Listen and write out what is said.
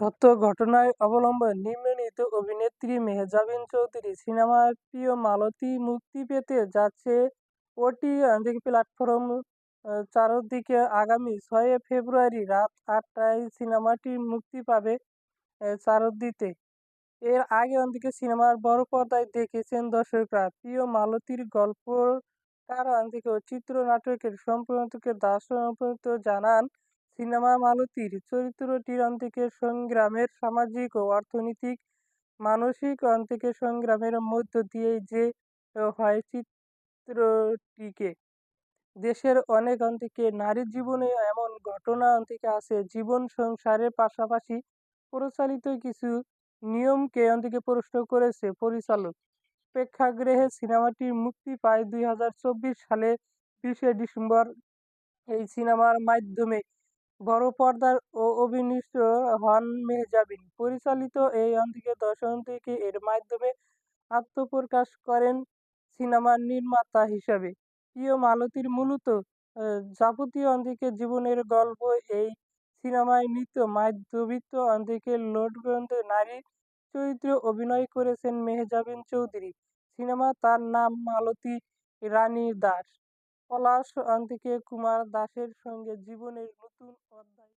সত্য ঘটনায় অবলম্বনে নিম্নলিখিত অভিনেত্রী মেহজাবিন চৌধুরী সিনেমার প্রিয় মালতী মুক্তি পেতে যাচ্ছে ওটিটি প্ল্যাটফর্ম চারদিকে। আগামী 6 ফেব্রুয়ারি রাত 8টায় সিনেমাটি মুক্তি পাবে চারদিতে। এর আগে সিনেমার বড় পর্দায় দেখেছেন দর্শকরা। প্রিয় মালতীর গল্পকার ও চিত্রনাট্যের সম্পাদক দাস সম্পাদক জানান, সিনেমা মালতীর চরিত্রটির সংগ্রামের সামাজিক ও অর্থনৈতিক মানসিক সংগ্রামের মধ্য দিয়ে যে হয় চিত্রটিকে। দেশের অনেক নারীর জীবনে এমন ঘটনা আছে, জীবন সংসারের পাশাপাশি পরিচালিত কিছু নিয়মকে প্রশ্ন করেছে পরিচালক। প্রেক্ষাগৃহে সিনেমাটি মুক্তি পায় 2024 সালে 20 ডিসেম্বর। এই সিনেমার মাধ্যমে বড় পর্দার অভিনীত হন মেহজাবিন পরিচালিত এই দর্শন থেকে এর মাধ্যমে আত্মপ্রকাশ করেন সিনেমার নির্মাতা হিসাবে। প্রিয় মালতীর মূলত যাবতীয় জীবনের গল্প এই সিনেমায় নিত্য মধ্যবিত্ত লোডবন্দ নারী চরিত্রে অভিনয় করেছেন মেহজাবিন চৌধুরী। সিনেমা তার নাম মালতী রানী দাস। পলাশ কুমার দাসের সঙ্গে জীবনের নতুন অধ্যায়।